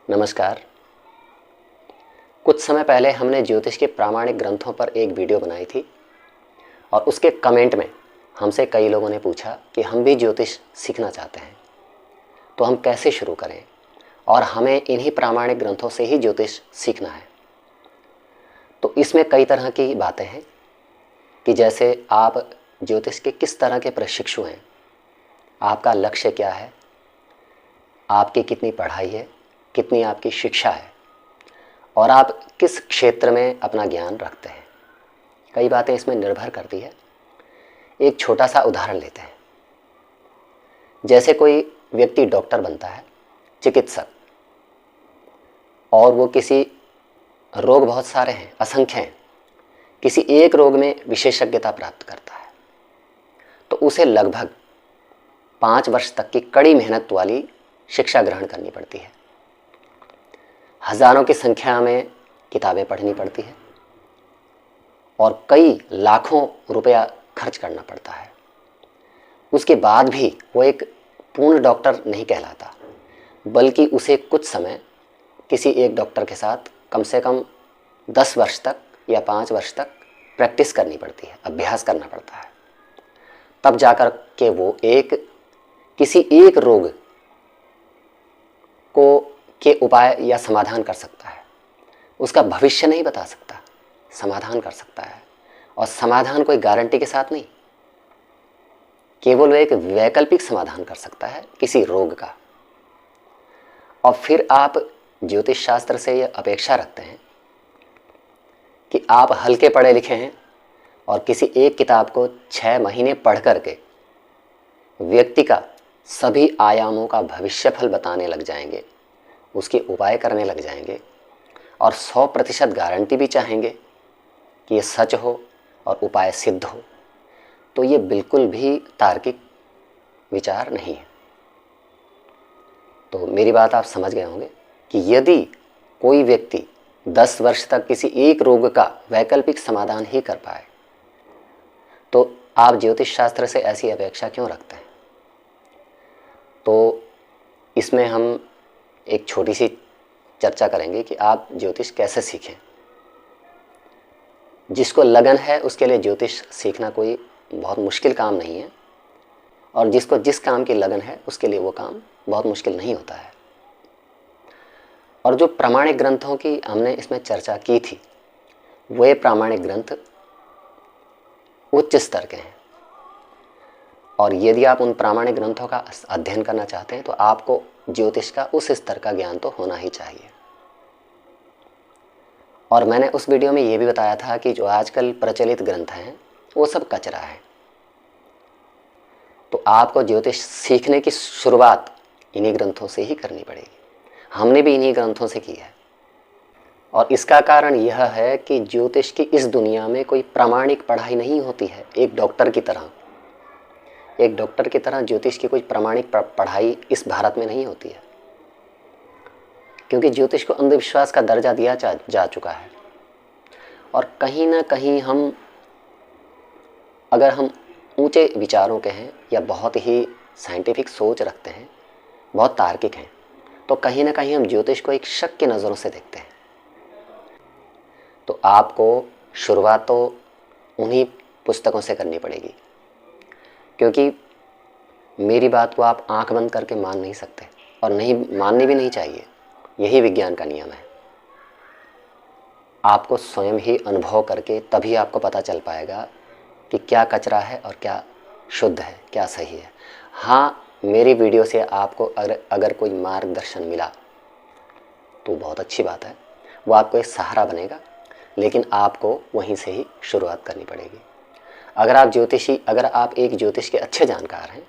नमस्कार। कुछ समय पहले हमने ज्योतिष के प्रामाणिक ग्रंथों पर एक वीडियो बनाई थी और उसके कमेंट में हमसे कई लोगों ने पूछा कि हम भी ज्योतिष सीखना चाहते हैं, तो हम कैसे शुरू करें और हमें इन्हीं प्रामाणिक ग्रंथों से ही ज्योतिष सीखना है। तो इसमें कई तरह की बातें हैं कि जैसे आप ज्योतिष के किस तरह के प्रशिक्षु हैं, आपका लक्ष्य क्या है, आपकी कितनी पढ़ाई है, कितनी आपकी शिक्षा है और आप किस क्षेत्र में अपना ज्ञान रखते हैं। कई बातें इसमें निर्भर करती है। एक छोटा सा उदाहरण लेते हैं। जैसे कोई व्यक्ति डॉक्टर बनता है, चिकित्सक, और वो किसी रोग बहुत सारे हैं, असंख्य हैं, किसी एक रोग में विशेषज्ञता प्राप्त करता है तो उसे लगभग 5 वर्ष तक की कड़ी मेहनत वाली शिक्षा ग्रहण करनी पड़ती है। हजारों की संख्या में किताबें पढ़नी पड़ती है और कई लाखों रुपया खर्च करना पड़ता है। उसके बाद भी वो एक पूर्ण डॉक्टर नहीं कहलाता, बल्कि उसे कुछ समय किसी एक डॉक्टर के साथ कम से कम 10 वर्ष तक या 5 वर्ष तक प्रैक्टिस करनी पड़ती है, अभ्यास करना पड़ता है। तब जाकर के वो किसी एक रोग को के उपाय या समाधान कर सकता है। उसका भविष्य नहीं बता सकता, समाधान कर सकता है। और समाधान कोई गारंटी के साथ नहीं, केवल एक वैकल्पिक समाधान कर सकता है किसी रोग का। और फिर आप ज्योतिष शास्त्र से यह अपेक्षा रखते हैं कि आप हल्के पढ़े लिखे हैं और किसी एक किताब को 6 महीने पढ़ करके व्यक्ति का सभी आयामों का भविष्यफल बताने लग जाएंगे, उसके उपाय करने लग जाएंगे और 100% गारंटी भी चाहेंगे कि ये सच हो और उपाय सिद्ध हो, तो ये बिल्कुल भी तार्किक विचार नहीं है। तो मेरी बात आप समझ गए होंगे कि यदि कोई व्यक्ति 10 वर्ष तक किसी एक रोग का वैकल्पिक समाधान ही कर पाए, तो आप ज्योतिष शास्त्र से ऐसी अपेक्षा क्यों रखते हैं। तो इसमें हम एक छोटी सी चर्चा करेंगे कि आप ज्योतिष कैसे सीखें। जिसको लगन है उसके लिए ज्योतिष सीखना कोई बहुत मुश्किल काम नहीं है, और जिसको जिस काम की लगन है उसके लिए वो काम बहुत मुश्किल नहीं होता है। और जो प्रामाणिक ग्रंथों की हमने इसमें चर्चा की थी, वे प्रामाणिक ग्रंथ उच्च स्तर के हैं, और यदि आप उन प्रामाणिक ग्रंथों का अध्ययन करना चाहते हैं तो आपको ज्योतिष का उस स्तर का ज्ञान तो होना ही चाहिए। और मैंने उस वीडियो में ये भी बताया था कि जो आजकल प्रचलित ग्रंथ हैं वो सब कचरा है। तो आपको ज्योतिष सीखने की शुरुआत इन्हीं ग्रंथों से ही करनी पड़ेगी। हमने भी इन्हीं ग्रंथों से की है, और इसका कारण यह है कि ज्योतिष की इस दुनिया में कोई प्रामाणिक पढ़ाई नहीं होती है। एक डॉक्टर की तरह ज्योतिष की कोई प्रामाणिक पढ़ाई इस भारत में नहीं होती है, क्योंकि ज्योतिष को अंधविश्वास का दर्जा दिया जा चुका है। और कहीं ना कहीं अगर हम ऊंचे विचारों के हैं या बहुत ही साइंटिफिक सोच रखते हैं, बहुत तार्किक हैं, तो कहीं ना कहीं हम ज्योतिष को एक शक की नज़रों से देखते हैं। तो आपको शुरुआत तो उन्हीं पुस्तकों से करनी पड़ेगी, क्योंकि मेरी बात को आप आंख बंद करके मान नहीं सकते, और नहीं माननी भी नहीं चाहिए। यही विज्ञान का नियम है। आपको स्वयं ही अनुभव करके तभी आपको पता चल पाएगा कि क्या कचरा है और क्या शुद्ध है, क्या सही है। हाँ, मेरी वीडियो से आपको अगर कोई मार्गदर्शन मिला तो बहुत अच्छी बात है, वो आपको एक सहारा बनेगा, लेकिन आपको वहीं से ही शुरुआत करनी पड़ेगी। अगर आप एक ज्योतिष के अच्छे जानकार हैं,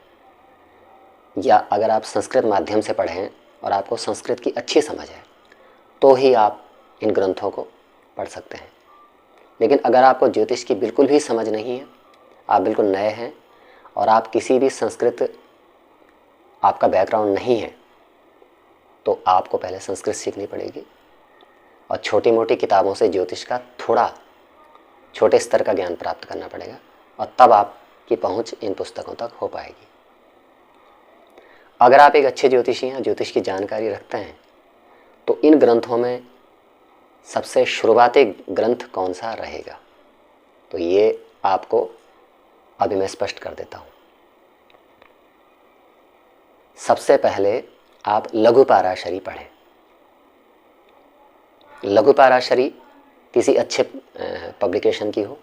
या अगर आप संस्कृत माध्यम से पढ़े हैं और आपको संस्कृत की अच्छी समझ है, तो ही आप इन ग्रंथों को पढ़ सकते हैं। लेकिन अगर आपको ज्योतिष की बिल्कुल भी समझ नहीं है, आप बिल्कुल नए हैं और आप किसी भी संस्कृत आपका बैकग्राउंड नहीं है, तो आपको पहले संस्कृत सीखनी पड़ेगी और छोटी मोटी किताबों से ज्योतिष का थोड़ा छोटे स्तर का ज्ञान प्राप्त करना पड़ेगा, और तब आपकी पहुंच इन पुस्तकों तक हो पाएगी। अगर आप एक अच्छे ज्योतिषी हैं, ज्योतिष की जानकारी रखते हैं, तो इन ग्रंथों में सबसे शुरुआती ग्रंथ कौन सा रहेगा, तो ये आपको अभी मैं स्पष्ट कर देता हूँ। सबसे पहले आप लघु पराशरी पढ़ें। लघु पराशरी किसी अच्छे पब्लिकेशन की हो,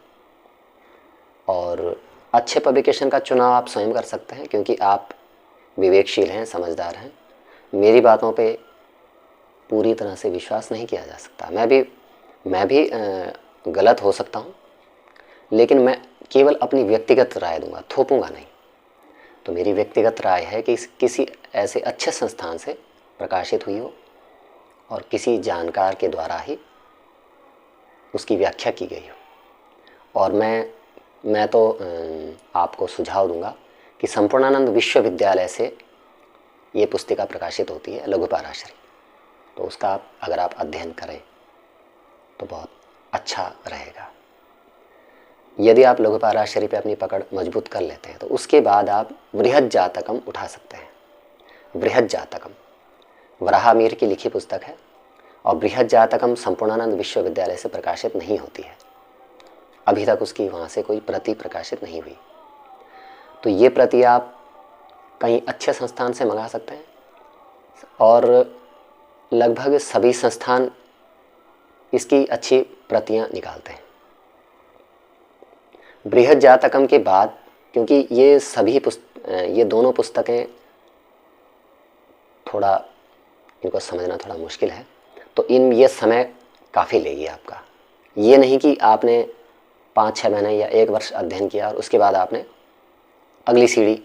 और अच्छे पब्लिकेशन का चुनाव आप स्वयं कर सकते हैं, क्योंकि आप विवेकशील हैं, समझदार हैं। मेरी बातों पे पूरी तरह से विश्वास नहीं किया जा सकता। मैं भी गलत हो सकता हूँ, लेकिन मैं केवल अपनी व्यक्तिगत राय दूंगा, थोपूंगा नहीं। तो मेरी व्यक्तिगत राय है कि किसी ऐसे अच्छे संस्थान से प्रकाशित हुई हो और किसी जानकार के द्वारा ही उसकी व्याख्या की गई हो। और मैं तो आपको सुझाव दूंगा कि संपूर्णानंद विश्वविद्यालय से ये पुस्तिका प्रकाशित होती है, लघु पराशरी। तो उसका अगर आप अध्ययन करें तो बहुत अच्छा रहेगा। यदि आप लघु पराशरी पे अपनी पकड़ मजबूत कर लेते हैं तो उसके बाद आप बृहद जातकम उठा सकते हैं। बृहद जातकम वराहमिहिर की लिखी पुस्तक है, और बृहद जातकम संपूर्णानंद विश्वविद्यालय से प्रकाशित नहीं होती है। अभी तक उसकी वहाँ से कोई प्रति प्रकाशित नहीं हुई। तो ये प्रति आप कहीं अच्छे संस्थान से मंगा सकते हैं, और लगभग सभी संस्थान इसकी अच्छी प्रतियां निकालते हैं। बृहद जातकम के बाद, क्योंकि ये दोनों पुस्तकें थोड़ा इनको समझना थोड़ा मुश्किल है, तो ये समय काफ़ी लेगी आपका। ये नहीं कि आपने 5-6 महीने या 1 वर्ष अध्ययन किया और उसके बाद आपने अगली सीढ़ी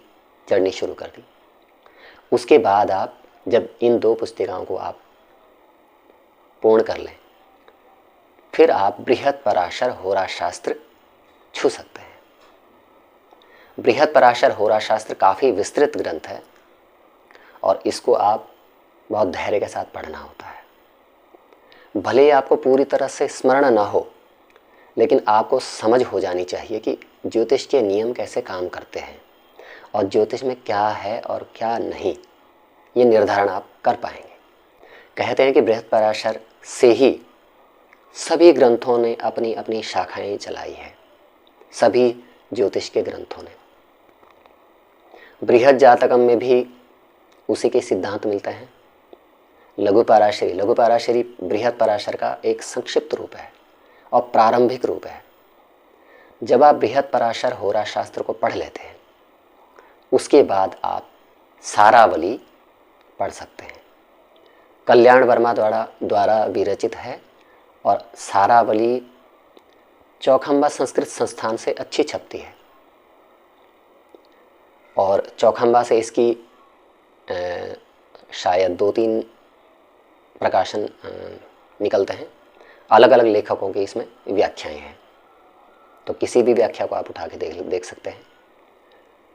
चढ़नी शुरू कर दी। उसके बाद आप जब इन 2 पुस्तिकाओं को आप पूर्ण कर लें, फिर आप बृहद पराशर होरा शास्त्र छू सकते हैं। बृहद पराशर होरा शास्त्र काफ़ी विस्तृत ग्रंथ है, और इसको आप बहुत धैर्य के साथ पढ़ना होता है। भले ही आपको पूरी तरह से स्मरण ना हो, लेकिन आपको समझ हो जानी चाहिए कि ज्योतिष के नियम कैसे काम करते हैं और ज्योतिष में क्या है और क्या नहीं, ये निर्धारण आप कर पाएंगे। कहते हैं कि बृहद पराशर से ही सभी ग्रंथों ने अपनी अपनी शाखाएं चलाई है, सभी ज्योतिष के ग्रंथों ने। बृहद जातकम में भी उसी के सिद्धांत मिलते हैं। लघु पराशरी बृहद पराशर का एक संक्षिप्त रूप है और प्रारंभिक रूप है। जब आप बृहद पराशर होरा शास्त्र को पढ़ लेते हैं, उसके बाद आप सारावली पढ़ सकते हैं। कल्याण वर्मा द्वारा विरचित है, और सारावली चौखंबा संस्कृत संस्थान से अच्छी छपती है, और चौखंबा से इसकी शायद 2-3 प्रकाशन निकलते हैं। अलग अलग लेखकों की इसमें व्याख्याएं हैं, तो किसी भी व्याख्या को आप उठा के देख सकते हैं,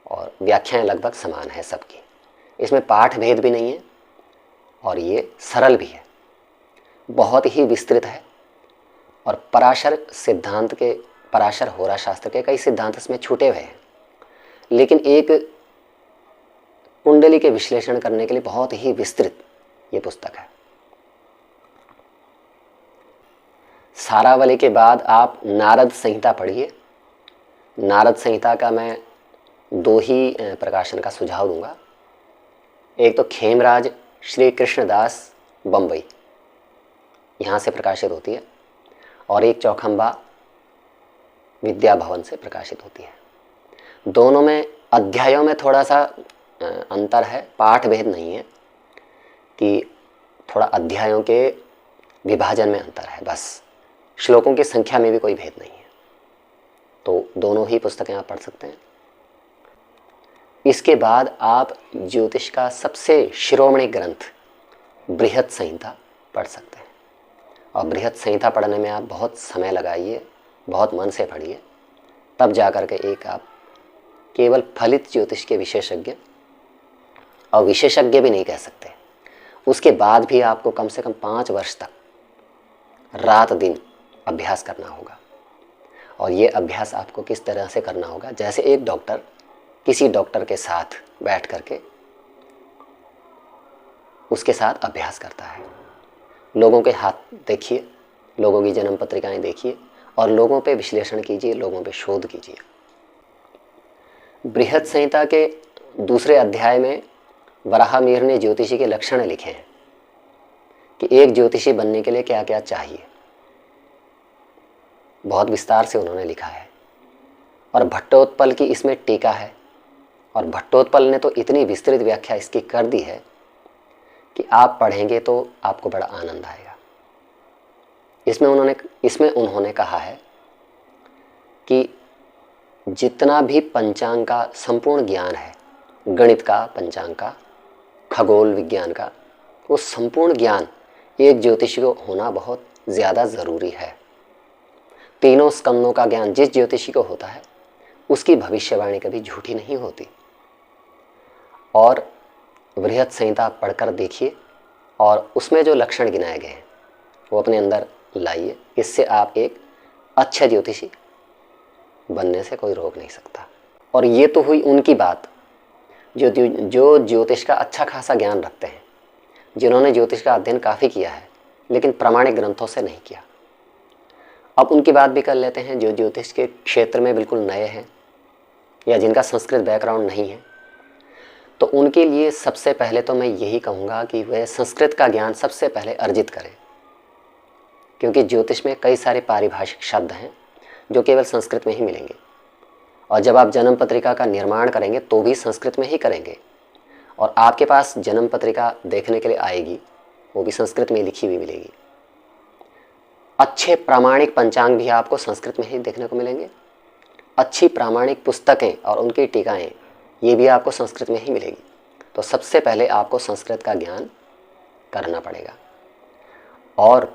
और व्याख्याएं लगभग समान है सबकी। इसमें पाठ भेद भी नहीं है, और ये सरल भी है, बहुत ही विस्तृत है। और पराशर होरा शास्त्र के कई सिद्धांत इसमें छूटे हुए हैं, लेकिन एक कुंडली के विश्लेषण करने के लिए बहुत ही विस्तृत ये पुस्तक है। सारावली के बाद आप नारद संहिता पढ़िए। नारद संहिता का मैं 2 ही प्रकाशन का सुझाव दूंगा। एक तो खेमराज श्री कृष्णदास बम्बई, यहाँ से प्रकाशित होती है, और एक चौखंबा विद्या भवन से प्रकाशित होती है। दोनों में अध्यायों में थोड़ा सा अंतर है, पाठ भेद नहीं है, कि थोड़ा अध्यायों के विभाजन में अंतर है बस। श्लोकों की संख्या में भी कोई भेद नहीं है। तो दोनों ही पुस्तकें आप पढ़ सकते हैं। इसके बाद आप ज्योतिष का सबसे शिरोमणि ग्रंथ बृहद संहिता पढ़ सकते हैं, और बृहद संहिता पढ़ने में आप बहुत समय लगाइए, बहुत मन से पढ़िए, तब जा कर के एक आप केवल फलित ज्योतिष के विशेषज्ञ, और विशेषज्ञ भी नहीं कह सकते, उसके बाद भी आपको कम से कम 5 वर्ष तक रात दिन अभ्यास करना होगा। और ये अभ्यास आपको किस तरह से करना होगा, जैसे एक डॉक्टर किसी डॉक्टर के साथ बैठ करके उसके साथ अभ्यास करता है। लोगों के हाथ देखिए, लोगों की जन्म पत्रिकाएं देखिए और लोगों पे विश्लेषण कीजिए, लोगों पे शोध कीजिए। बृहद संहिता के दूसरे अध्याय में वराह मिहिर ने ज्योतिषी के लक्षण लिखे हैं कि एक ज्योतिषी बनने के लिए क्या क्या चाहिए। बहुत विस्तार से उन्होंने लिखा है और भट्टोत्पल की इसमें टीका है और भट्टोत्पल ने तो इतनी विस्तृत व्याख्या इसकी कर दी है कि आप पढ़ेंगे तो आपको बड़ा आनंद आएगा। इसमें उन्होंने कहा है कि जितना भी पंचांग का संपूर्ण ज्ञान है, गणित का, पंचांग का, खगोल विज्ञान का, वो संपूर्ण ज्ञान एक ज्योतिषी को होना बहुत ज़्यादा ज़रूरी है। तीनों स्कंदों का ज्ञान जिस ज्योतिषी को होता है उसकी भविष्यवाणी कभी झूठी नहीं होती। और बृहद संहिता पढ़कर देखिए और उसमें जो लक्षण गिनाए गए हैं वो अपने अंदर लाइए। इससे आप एक अच्छे ज्योतिषी बनने से कोई रोक नहीं सकता। और ये तो हुई उनकी बात जो ज्योतिष का अच्छा खासा ज्ञान रखते हैं, जिन्होंने ज्योतिष का अध्ययन काफ़ी किया है लेकिन प्रामाणिक ग्रंथों से नहीं किया। अब उनकी बात भी कर लेते हैं जो ज्योतिष के क्षेत्र में बिल्कुल नए हैं या जिनका संस्कृत बैकग्राउंड नहीं है। तो उनके लिए सबसे पहले तो मैं यही कहूँगा कि वह संस्कृत का ज्ञान सबसे पहले अर्जित करें, क्योंकि ज्योतिष में कई सारे पारिभाषिक शब्द हैं जो केवल संस्कृत में ही मिलेंगे। और जब आप जन्म पत्रिका का निर्माण करेंगे तो भी संस्कृत में ही करेंगे और आपके पास जन्म पत्रिका देखने के लिए आएगी वो भी संस्कृत में लिखी हुई मिलेगी। अच्छे प्रामाणिक पंचांग भी आपको संस्कृत में ही देखने को मिलेंगे। अच्छी प्रामाणिक पुस्तकें और उनकी टीकाएं ये भी आपको संस्कृत में ही मिलेगी। तो सबसे पहले आपको संस्कृत का ज्ञान करना पड़ेगा। और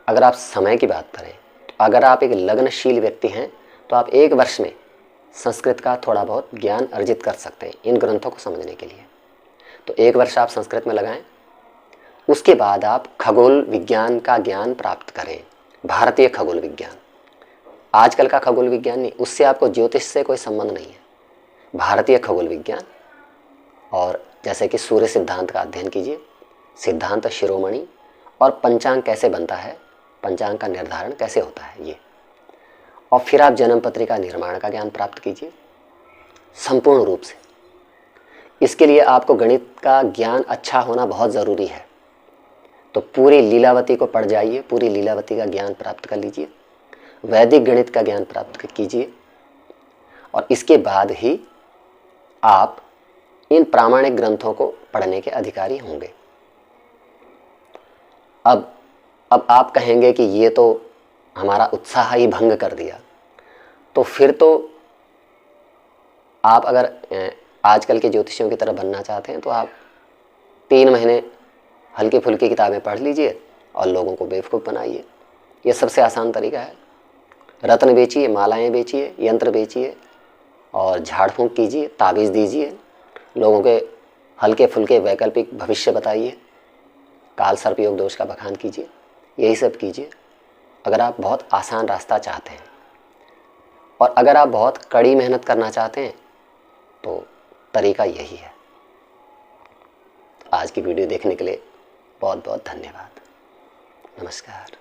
अगर आप समय की बात करें, अगर आप एक लग्नशील व्यक्ति हैं तो आप 1 वर्ष में संस्कृत का थोड़ा बहुत ज्ञान अर्जित कर सकते हैं इन ग्रंथों को समझने के लिए। तो 1 वर्ष आप संस्कृत में लगाएं। उसके बाद आप खगोल विज्ञान का ज्ञान प्राप्त करें, भारतीय खगोल विज्ञान। आजकल का खगोल विज्ञान नहीं, उससे आपको ज्योतिष से कोई संबंध नहीं है। भारतीय खगोल विज्ञान, और जैसे कि सूर्य सिद्धांत का अध्ययन कीजिए, सिद्धांत शिरोमणि, और पंचांग कैसे बनता है, पंचांग का निर्धारण कैसे होता है ये। और फिर आप जन्म पत्रिका निर्माण का ज्ञान प्राप्त कीजिए संपूर्ण रूप से। इसके लिए आपको गणित का ज्ञान अच्छा होना बहुत ज़रूरी है। तो पूरी लीलावती को पढ़ जाइए, पूरी लीलावती का ज्ञान प्राप्त कर लीजिए, वैदिक गणित का ज्ञान प्राप्त कीजिए और इसके बाद ही आप इन प्रामाणिक ग्रंथों को पढ़ने के अधिकारी होंगे। अब आप कहेंगे कि ये तो हमारा उत्साह ही भंग कर दिया। तो फिर तो आप अगर आजकल के ज्योतिषियों की तरह बनना चाहते हैं तो आप 3 महीने हल्की फुल्की किताबें पढ़ लीजिए और लोगों को बेवकूफ़ बनाइए। ये सबसे आसान तरीका है। रत्न बेचिए, मालाएं बेचिए, यंत्र बेचिए और झाड़ फूंक कीजिए, ताबीज़ दीजिए, लोगों के हल्के फुल्के वैकल्पिक भविष्य बताइए, काल सर्प योग दोष का बखान कीजिए, यही सब कीजिए अगर आप बहुत आसान रास्ता चाहते हैं। और अगर आप बहुत कड़ी मेहनत करना चाहते हैं तो तरीका यही है। आज की वीडियो देखने के लिए बहुत बहुत धन्यवाद। नमस्कार।